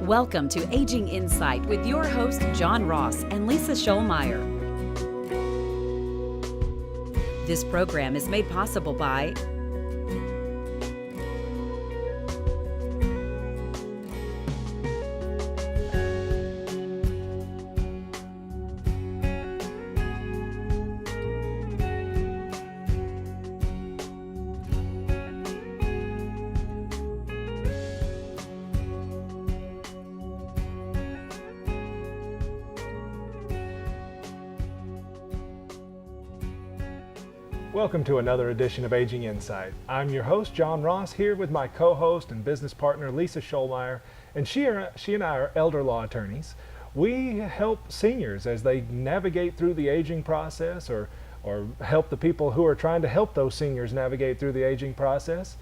Welcome to Aging Insight with your host, John Ross and Lisa Scholmeyer. This program is made possible by Welcome to another edition of Aging Insight. I'm your host, John Ross, here with my co-host and business partner, Lisa Scholmeyer, and she and I are elder law attorneys. We help seniors as they navigate through the aging process or help the people who are trying to help those seniors navigate through the aging process.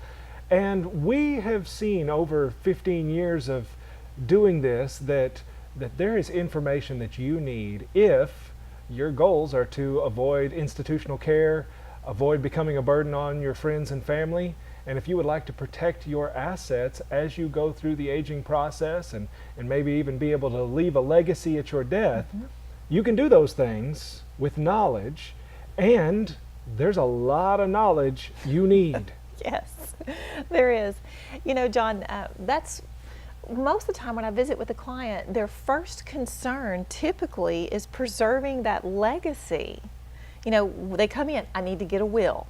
And we have seen over 15 years of doing this that there is information that you need if your goals are to avoid institutional care, avoid becoming a burden on your friends and family, and if you would like to protect your assets as you go through the aging process and maybe even be able to leave a legacy at your death, you can do those things with knowledge, and there's a lot of knowledge you need. Yes, there is. You know, John, that's most of the time when I visit with a client, their first concern typically is preserving that legacy. You know, they come in, I need to get a will.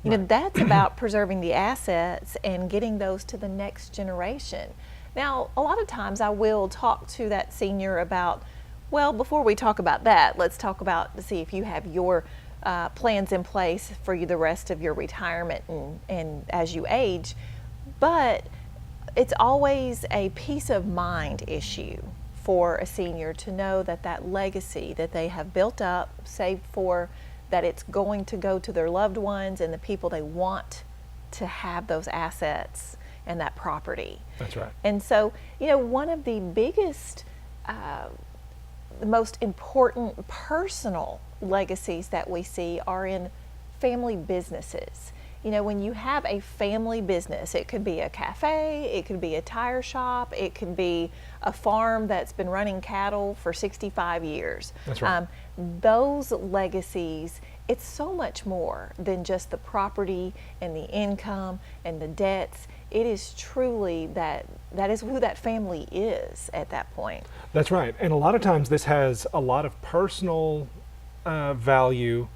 You know, that's about preserving the assets and getting those to the next generation. Now, a lot of times I will talk to that senior about, well, before we talk about that, let's talk about to see if you have your plans in place for you the rest of your retirement and as you age. But it's always a peace of mind issue for a senior to know that that legacy that they have built up, saved for, that it's going to go to their loved ones and the people they want to have those assets and that property. That's right. And so, you know, one of the biggest, the most important personal legacies that we see are in family businesses. You know, when you have a family business, it could be a cafe, it could be a tire shop, it could be a farm that's been running cattle for 65 years. That's right. Those legacies, it's so much more than just the property and the income and the debts. It is truly that is who that family is at that point. That's right. And a lot of times this has a lot of personal value,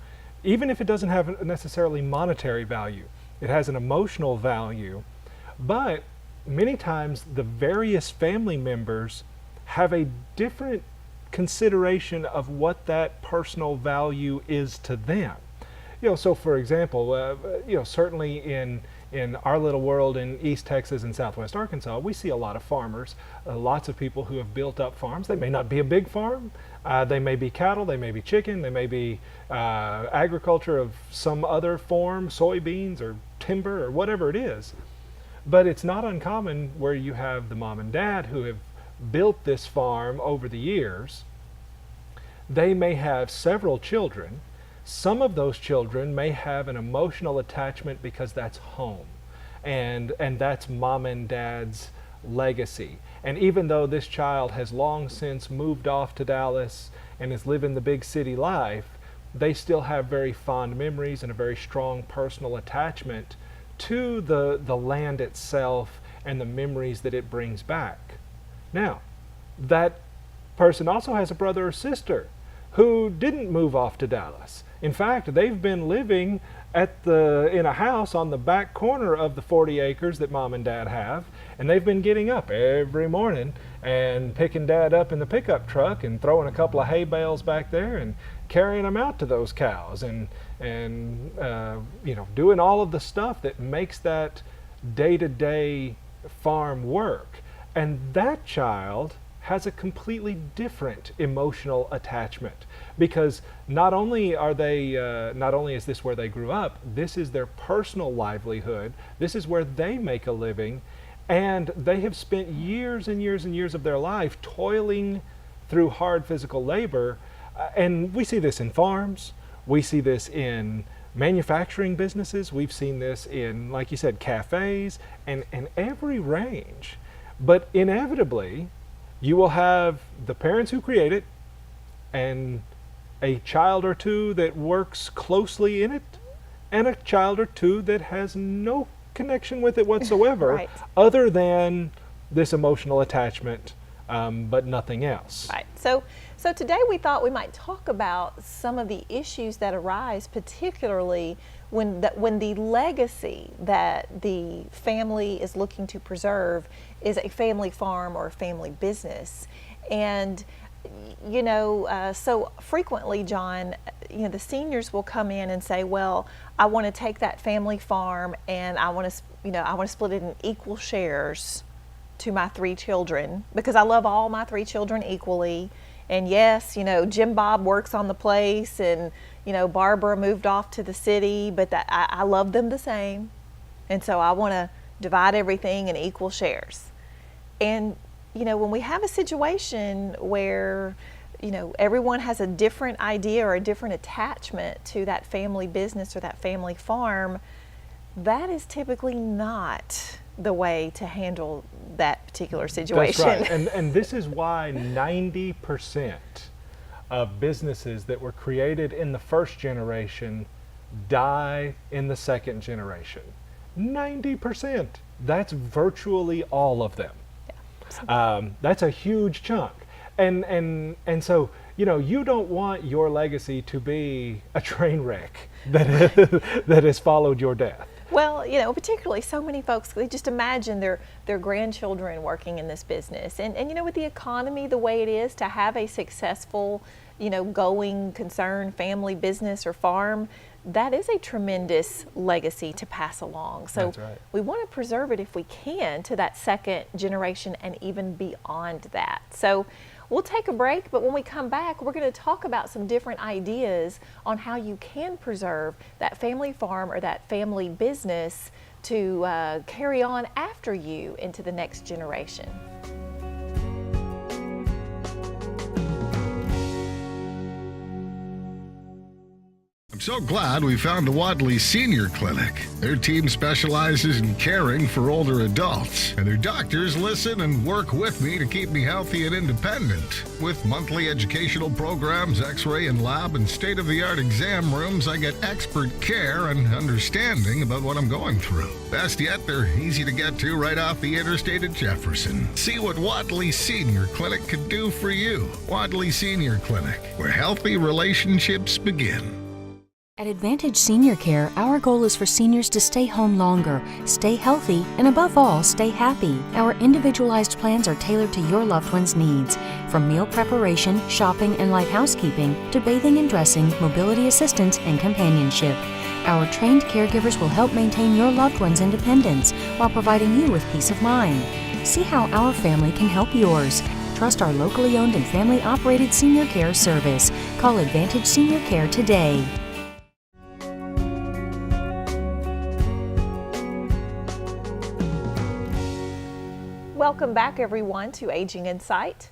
even if it doesn't have necessarily monetary value. It has an emotional value, but many times the various family members have a different consideration of what that personal value is to them. You know, so for example, you know, certainly in our little world in East Texas and Southwest Arkansas, we see a lot of farmers, lots of people who have built up farms. They may not be a big farm, they may be cattle, they may be chicken, they may be agriculture of some other form, soybeans or timber or whatever it is. But it's not uncommon where you have the mom and dad who have built this farm over the years. They may have several children. Some of those children may have an emotional attachment because that's home, and that's mom and dad's legacy. And even though this child has long since moved off to Dallas and is living the big city life, they still have very fond memories and a very strong personal attachment to the land itself and the memories that it brings back. Now, that person also has a brother or sister who didn't move off to Dallas. In fact, they've been living in a house on the back corner of the 40 acres that mom and dad have, and they've been getting up every morning and picking dad up in the pickup truck and throwing a couple of hay bales back there and carrying them out to those cows and you know, doing all of the stuff that makes that day-to-day farm work. And that child has a completely different emotional attachment, because not only is this where they grew up, this is their personal livelihood, this is where they make a living, and they have spent years and years and years of their life toiling through hard physical labor. And we see this in farms, we see this in manufacturing businesses, we've seen this in, like you said, cafes, and every range. But inevitably, You will have the parents who create it and a child or two that works closely in it, and a child or two that has no connection with it whatsoever, Right. other than this emotional attachment, but nothing else. Right. So today we thought we might talk about some of the issues that arise, particularly when the legacy that the family is looking to preserve is a family farm or a family business. And so frequently, John, the seniors will come in and say, well, I want to take that family farm and I want to split it in equal shares to my 3 children because I love all my 3 children equally. And yes, Jim Bob works on the place and, Barbara moved off to the city, but I love them the same. And so I want to divide everything in equal shares. And, when we have a situation where, everyone has a different idea or a different attachment to that family business or that family farm, that is typically not the way to handle that particular situation. That's right. And this is why 90% of businesses that were created in the first generation die in the second generation. 90%. That's virtually all of them. That's a huge chunk. And so, you don't want your legacy to be a train wreck that has followed your death. Well, particularly so many folks, they just imagine their grandchildren working in this business. And with the economy the way it is, to have a successful, going concern, family business or farm, that is a tremendous legacy to pass along. So That's right. We want to preserve it if we can to that second generation and even beyond that. So we'll take a break, but when we come back, we're going to talk about some different ideas on how you can preserve that family farm or that family business to carry on after you into the next generation. I'm so glad we found the Wadley Senior Clinic. Their team specializes in caring for older adults, and their doctors listen and work with me to keep me healthy and independent. With monthly educational programs, x-ray and lab, and state-of-the-art exam rooms, I get expert care and understanding about what I'm going through. Best yet, they're easy to get to right off the interstate at Jefferson. See what Wadley Senior Clinic could do for you. Wadley Senior Clinic, where healthy relationships begin. At Advantage Senior Care, our goal is for seniors to stay home longer, stay healthy, and above all, stay happy. Our individualized plans are tailored to your loved one's needs, from meal preparation, shopping, and light housekeeping to bathing and dressing, mobility assistance, and companionship. Our trained caregivers will help maintain your loved one's independence while providing you with peace of mind. See how our family can help yours. Trust our locally owned and family-operated senior care service. Call Advantage Senior Care today. Welcome back, everyone, to Aging Insight.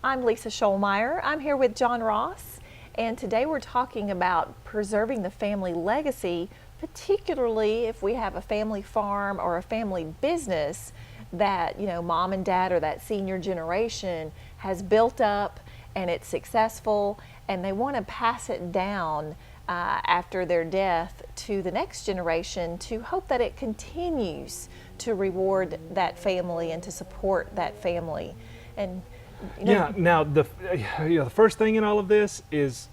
I'm Lisa Scholmeyer. I'm here with John Ross, and today we're talking about preserving the family legacy, particularly if we have a family farm or a family business that, mom and dad or that senior generation has built up and it's successful, and they want to pass it down after their death to the next generation to hope that it continues to reward that family and to support that family. And Now the first thing in all of this is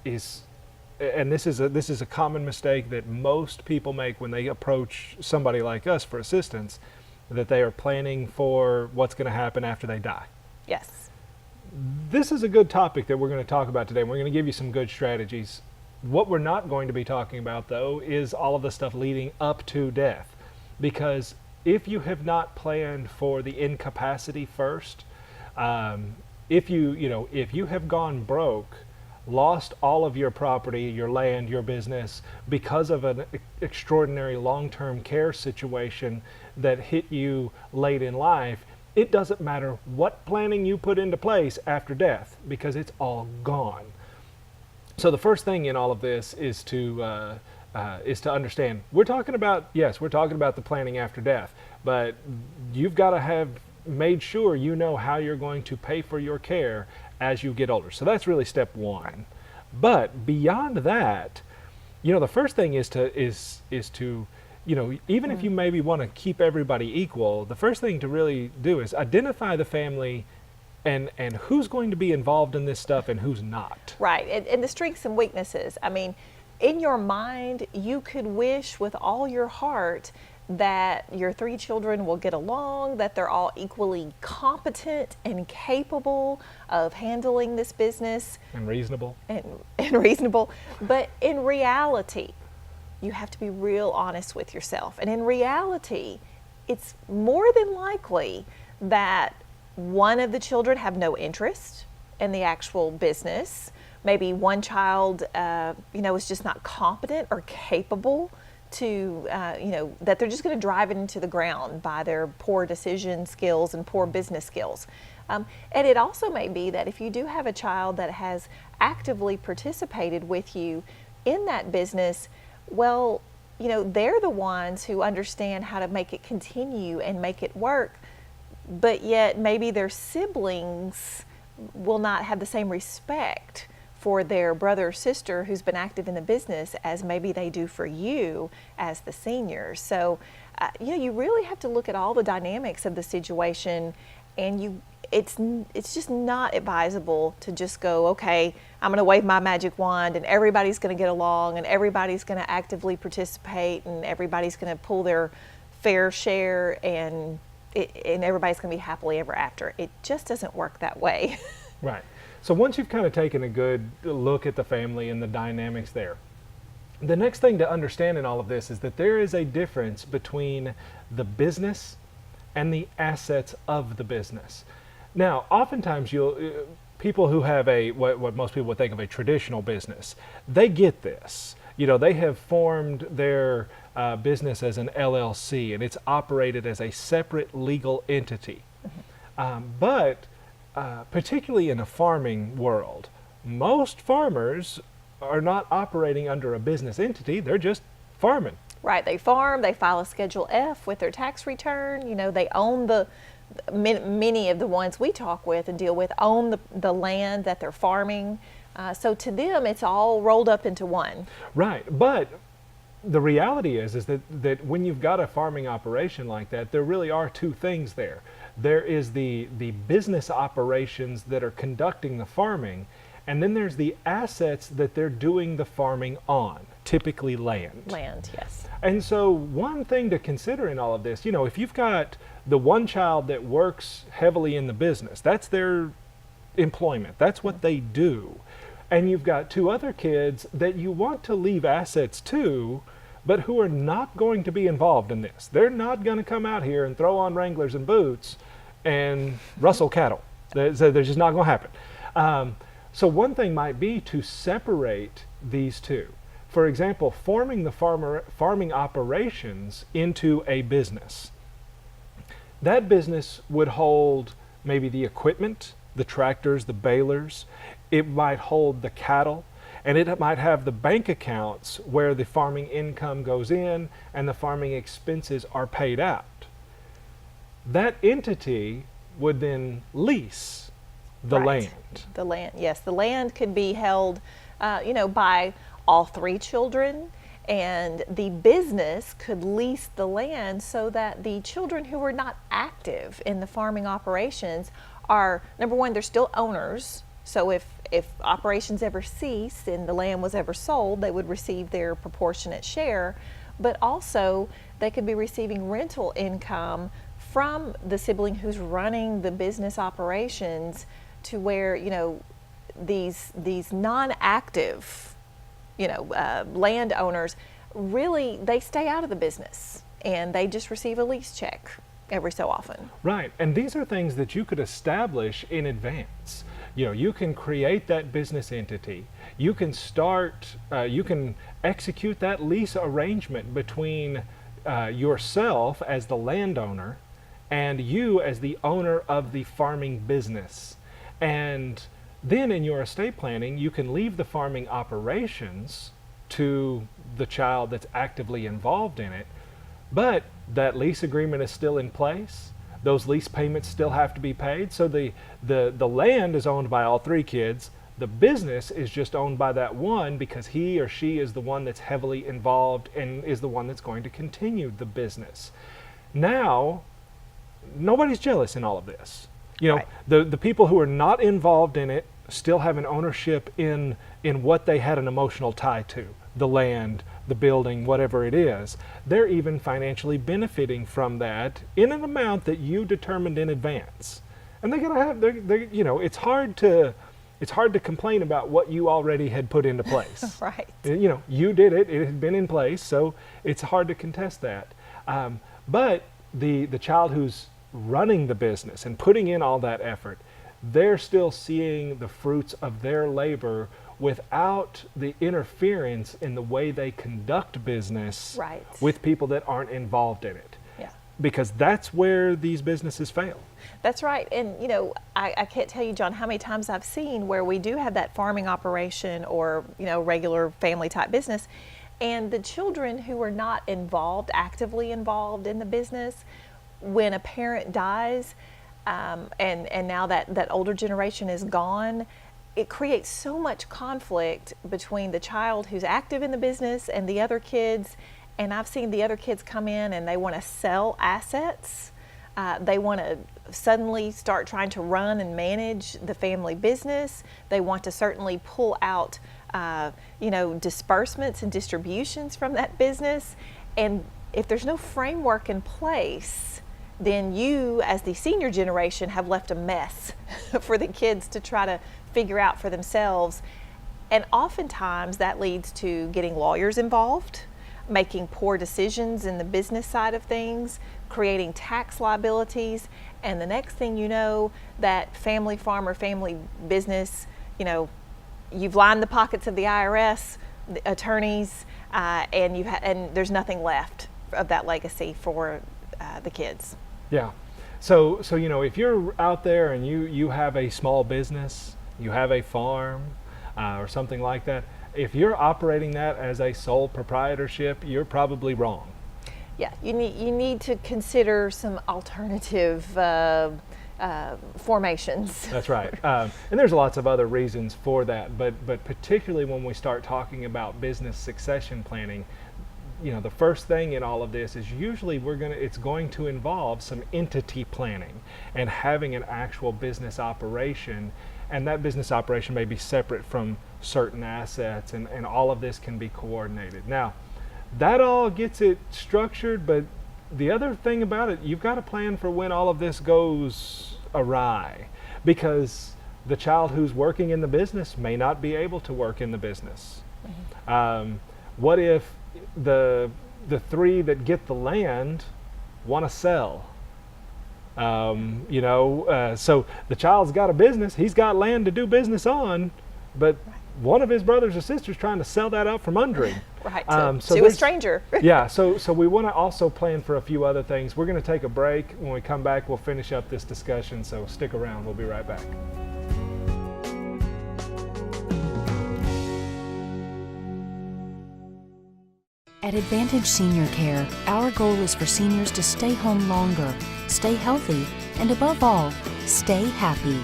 and this is a common mistake that most people make when they approach somebody like us for assistance, that they are planning for what's going to happen after they die. yes, This is a good topic that we're going to talk about today. We're going to give you some good strategies. What we're not going to be talking about, though, is all of the stuff leading up to death. Because if you have not planned for the incapacity first, if you have gone broke, lost all of your property, your land, your business, because of an extraordinary long-term care situation that hit you late in life, it doesn't matter what planning you put into place after death, because it's all gone. So the first thing in all of this is to understand. We're talking about the planning after death, but you've got to have made sure you know how you're going to pay for your care as you get older. So that's really step one. But beyond that, the first thing is to even if you maybe want to keep everybody equal, the first thing to really do is identify the family and who's going to be involved in this stuff and who's not. Right, and the strengths and weaknesses. I mean, in your mind, you could wish with all your heart that your 3 children will get along, that they're all equally competent and capable of handling this business. And reasonable. And reasonable. But in reality, you have to be real honest with yourself. And in reality, it's more than likely that one of the children have no interest in the actual business. Maybe one child, is just not competent or capable to, that they're just going to drive it into the ground by their poor decision skills and poor business skills. And it also may be that if you do have a child that has actively participated with you in that business, well, they're the ones who understand how to make it continue and make it work, but yet maybe their siblings will not have the same respect for their brother or sister who's been active in the business as maybe they do for you as the seniors. So, you really have to look at all the dynamics of the situation, and it's just not advisable to just go, okay, I'm going to wave my magic wand and everybody's going to get along and everybody's going to actively participate and everybody's going to pull their fair share and everybody's going to be happily ever after. It just doesn't work that way. Right. So once you've kind of taken a good look at the family and the dynamics there, the next thing to understand in all of this is that there is a difference between the business and the assets of the business. Now, oftentimes people who have what most people would think of a traditional business, they get this. They have formed their business as an LLC and it's operated as a separate legal entity. But particularly in a farming world, most farmers are not operating under a business entity, they're just farming. Right, they farm, they file a Schedule F with their tax return, they own many of the ones we talk with and deal with own the land that they're farming. So to them, it's all rolled up into one. Right, but the reality is that when you've got a farming operation like that, there really are two things there. There is the business operations that are conducting the farming, and then there's the assets that they're doing the farming on, typically land. Land, yes. And so one thing to consider in all of this, if you've got the one child that works heavily in the business, that's their employment, that's what they do. And you've got 2 other kids that you want to leave assets to, but who are not going to be involved in this. They're not going to come out here and throw on Wranglers and boots and rustle cattle. They're just not going to happen. So one thing might be to separate these two. For example, forming the farming operations into a business. That business would hold maybe the equipment, the tractors, the balers. It might hold the cattle, and it might have the bank accounts where the farming income goes in and the farming expenses are paid out. That entity would then lease the land. The land, yes. The land could be held, by all 3 children, and the business could lease the land so that the children who are not active in the farming operations are, number one, they're still owners. So if operations ever cease and the land was ever sold, they would receive their proportionate share, but also they could be receiving rental income from the sibling who's running the business operations, to where these non-active landowners really, they stay out of the business and they just receive a lease check every so often. Right, and these are things that you could establish in advance. You can create that business entity. You can you can execute that lease arrangement between yourself as the landowner and you as the owner of the farming business. And then in your estate planning, you can leave the farming operations to the child that's actively involved in it, but that lease agreement is still in place. those lease payments still have to be paid. So the land is owned by all three kids. The business is just owned by that one because he or she is the one that's heavily involved and is the one that's going to continue the business. Now, nobody's jealous in all of this. You know, Right. the people who are not involved in it still have an ownership in what they had an emotional tie to, the land, the building, whatever it is. They're even financially benefiting from that in an amount that you determined in advance. And they're gonna have, they're you know, it's hard to complain about what you already had put into place. Right. You know, you did it, it had been in place, so it's hard to contest that. But the child who's running the business and putting in all that effort, they're still seeing the fruits of their labor without the interference in the way they conduct business Right. with people that aren't involved in it. Yeah. Because that's where these businesses fail. That's right. And, you know, I can't tell you, John, how many times I've seen where we do have that farming operation or, you know, regular family type business, and the children who are not involved, actively involved in the business, when a parent dies, and now that older generation is gone, it creates so much conflict between the child who's active in the business and the other kids. And I've seen the other kids come in and they want to sell assets. They want to suddenly start trying to run and manage the family business. They want to certainly pull out, you know, disbursements and distributions from that business. And if there's no framework in place, then you, as the senior generation, have left a mess for the kids to try to figure out for themselves. And oftentimes that leads to getting lawyers involved, making poor decisions in the business side of things, creating tax liabilities, and the next thing you know, that family farm or family business, you know, you've lined the pockets of the IRS, the attorneys, and and there's nothing left of that legacy for the kids. Yeah. So you know, if you're out there and you have a small business, you have a farm, or something like that, if you're operating that as a sole proprietorship, you're probably wrong. Yeah, you need to consider some alternative formations. That's right. And there's lots of other reasons for that, but particularly when we start talking about business succession planning, you know, the first thing in all of this is usually it's going to involve some entity planning and having an actual business operation, and that business operation may be separate from certain assets, and all of this can be coordinated. Now, that all gets it structured, but the other thing about it, you've got to plan for when all of this goes awry, because the child who's working in the business may not be able to work in the business. Mm-hmm. What if the three that get the land want to sell? You know, so the child's got a business, he's got land to do business on, but one of his brothers or sisters trying to sell that out from under him. Right, so to a stranger. Yeah, so we want to also plan for a few other things. We're going to take a break. When we come back, we'll finish up this discussion, so stick around. We'll be right back. At Advantage Senior Care, our goal is for seniors to stay home longer, stay healthy, and above all, stay happy.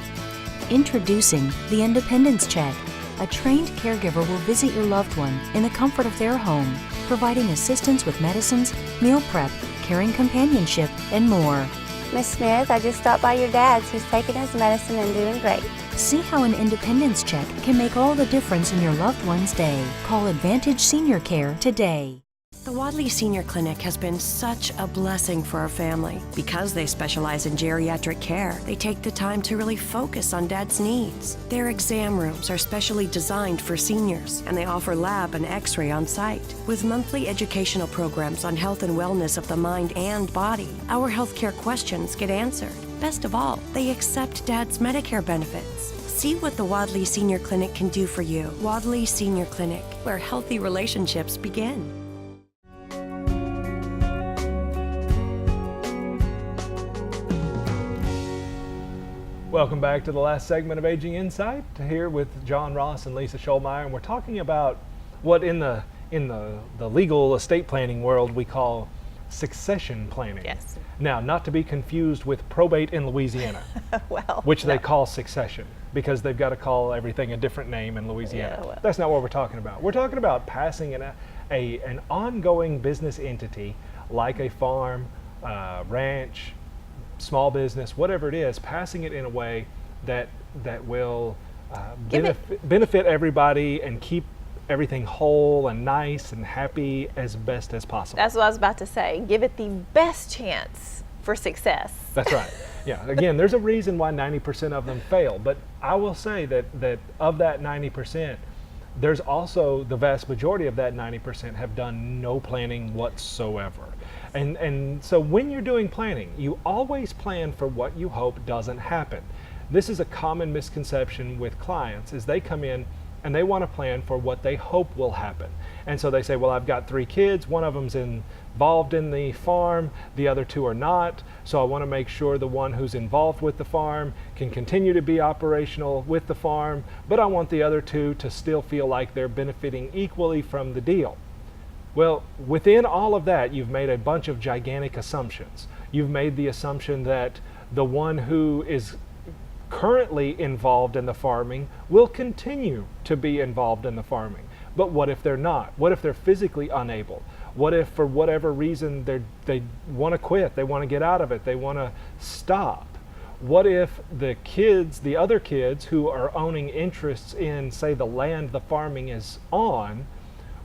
Introducing the Independence Check. A trained caregiver will visit your loved one in the comfort of their home, providing assistance with medicines, meal prep, caring companionship, and more. Miss Smith, I just stopped by your dad's. He's taking his medicine and doing great. See how an Independence Check can make all the difference in your loved one's day. Call Advantage Senior Care today. The Wadley Senior Clinic has been such a blessing for our family. Because they specialize in geriatric care, they take the time to really focus on Dad's needs. Their exam rooms are specially designed for seniors, and they offer lab and x-ray on site. With monthly educational programs on health and wellness of the mind and body, our healthcare questions get answered. Best of all, they accept Dad's Medicare benefits. See what the Wadley Senior Clinic can do for you. Wadley Senior Clinic, where healthy relationships begin. Welcome back to the last segment of Aging Insight, here with John Ross and Lisa Schulmeyer, and we're talking about what in the legal estate planning world we call succession planning. Yes. Now, not to be confused with probate in Louisiana, Well, which they no. call succession because they've got to call everything a different name in Louisiana. Yeah, well. That's not what we're talking about. We're talking about passing an ongoing business entity like a farm, ranch, small business, whatever it is, passing it in a way that will Give it- benefit everybody and keep everything whole and nice and happy as best as possible. That's what I was about to say. Give it the best chance for success. That's right. Yeah. Again, there's a reason why 90% of them fail, but I will say that of that 90%, there's also the vast majority of that 90% have done no planning whatsoever. And so when you're doing planning, you always plan for what you hope doesn't happen. This is a common misconception with clients is they come in and they want to plan for what they hope will happen. And so they say, well, I've got 3 kids, one of them's involved in the farm, the other 2 are not, so I want to make sure the one who's involved with the farm can continue to be operational with the farm, but I want the other 2 to still feel like they're benefiting equally from the deal. Well, within all of that, you've made a bunch of gigantic assumptions. You've made the assumption that the one who is currently involved in the farming will continue to be involved in the farming. But what if they're not? What if they're physically unable? What if for whatever reason they want to quit, they want to get out of it, they want to stop? What if the other kids who are owning interests in, say, the land the farming is on,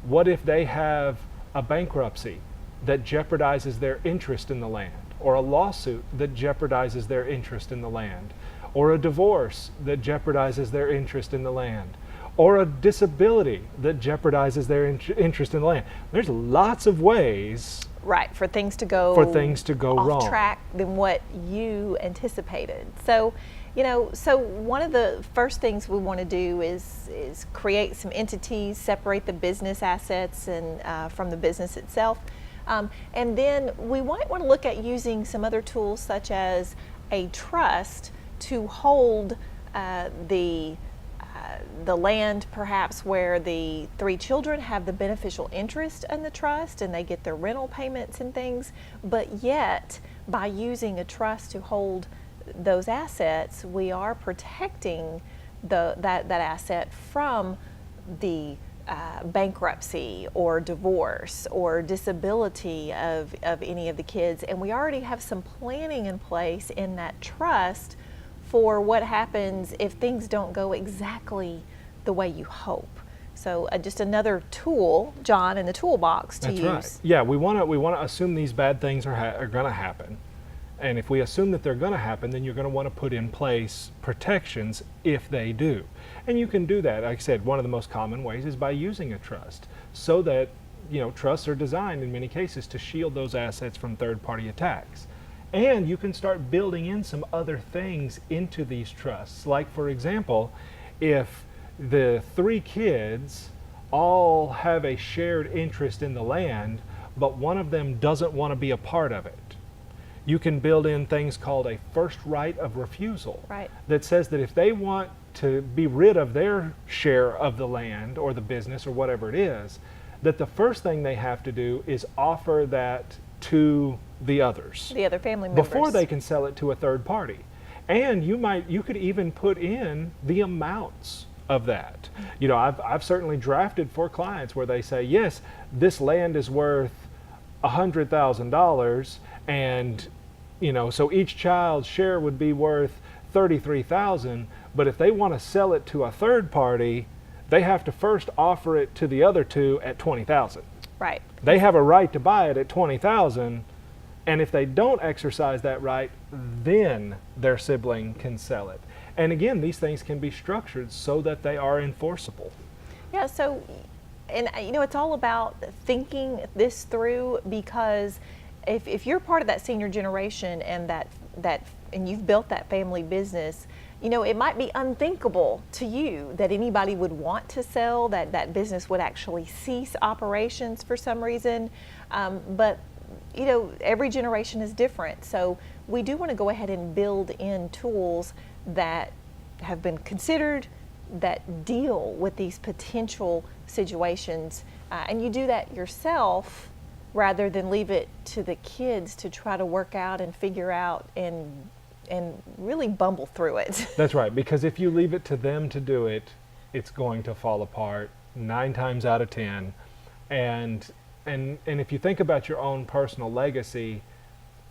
what if they have a bankruptcy that jeopardizes their interest in the land, or a lawsuit that jeopardizes their interest in the land, or a divorce that jeopardizes their interest in the land, or a disability that jeopardizes their interest in the land? There's lots of ways Right, for things to go off off wrong. track than what you anticipated. So, so one of the first things we want to do is create some entities, separate the business assets and from the business itself, and then we might want to look at using some other tools such as a trust to hold the land perhaps where the 3 children have the beneficial interest in the trust and they get their rental payments and things, but yet by using a trust to hold those assets, we are protecting that asset from the bankruptcy or divorce or disability of any of the kids, and we already have some planning in place in that trust for what happens if things don't go exactly the way you hope. So just another tool, John, in the toolbox to That's use. right. Yeah, we want to assume these bad things are going to happen. And if we assume that they're going to happen, then you're going to want to put in place protections if they do. And you can do that. Like I said, one of the most common ways is by using a trust, so that, trusts are designed in many cases to shield those assets from third-party attacks. And you can start building in some other things into these trusts. Like, for example, if the 3 kids all have a shared interest in the land, but one of them doesn't want to be a part of it, you can build in things called a first right of refusal. Right. That says that if they want to be rid of their share of the land or the business or whatever it is, that the first thing they have to do is offer that to the others. The other family members. Before they can sell it to a third party. And you could even put in the amounts of that. I've certainly drafted for clients where they say, yes, this land is worth $100,000, and so each child's share would be worth $33,000, but if they want to sell it to a third party, they have to first offer it to the other 2 at $20,000. Right. They have a right to buy it at $20,000, and if they don't exercise that right, then their sibling can sell it. And again, these things can be structured so that they are enforceable. Yeah, so, and it's all about thinking this through, because if you're part of that senior generation and and you've built that family business, it might be unthinkable to you that anybody would want to sell, that business would actually cease operations for some reason. But every generation is different. So we do want to go ahead and build in tools that have been considered that deal with these potential situations. And you do that yourself rather than leave it to the kids to try to work out and figure out and really bumble through it. That's right, because if you leave it to them to do it, it's going to fall apart 9 times out of 10. And if you think about your own personal legacy,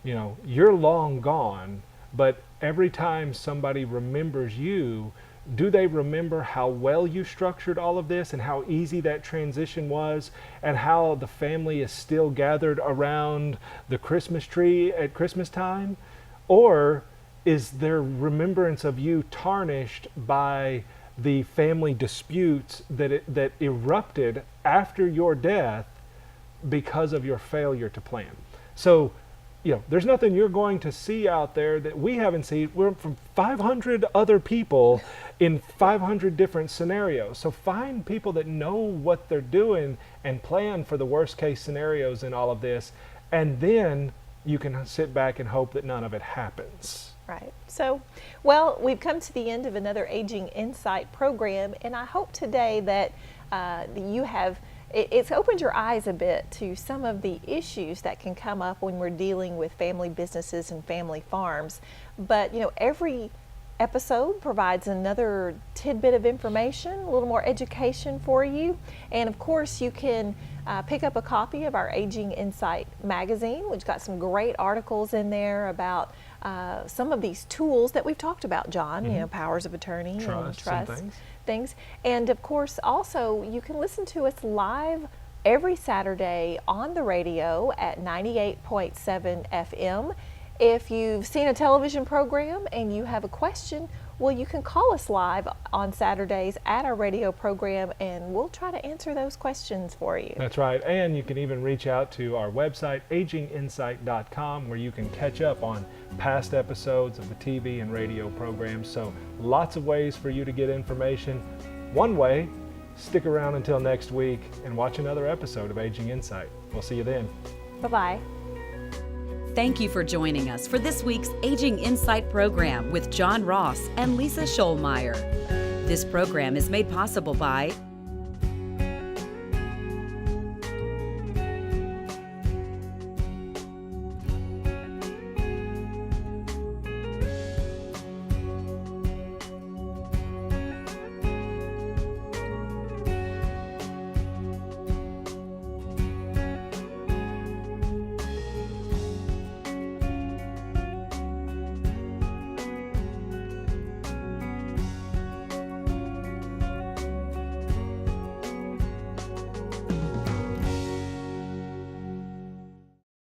you know, you're long gone, but every time somebody remembers you, do they remember how well you structured all of this and how easy that transition was and how the family is still gathered around the Christmas tree at Christmas time? Or is their remembrance of you tarnished by the family disputes that erupted after your death because of your failure to plan? So, you know, there's nothing you're going to see out there that we haven't seen. We're from 500 other people in 500 different scenarios. So find people that know what they're doing and plan for the worst case scenarios in all of this. And then you can sit back and hope that none of it happens. Right. So, well, we've come to the end of another Aging Insight program, and I hope today that you have it's opened your eyes a bit to some of the issues that can come up when we're dealing with family businesses and family farms. But, you know, every episode provides another tidbit of information, a little more education for you. And of course, you can pick up a copy of our Aging Insight magazine, which got some great articles in there about some of these tools that we've talked about, John, you know, powers of attorney and trust things. And of course, also, you can listen to us live every Saturday on the radio at 98.7 FM. If you've seen a television program and you have a question, well, you can call us live on Saturdays at our radio program, and we'll try to answer those questions for you. That's right. And you can even reach out to our website, aginginsight.com, where you can catch up on past episodes of the TV and radio programs. So lots of ways for you to get information. One way, stick around until next week and watch another episode of Aging Insight. We'll see you then. Bye-bye. Thank you for joining us for this week's Aging Insight program with John Ross and Lisa Scholmeyer. This program is made possible by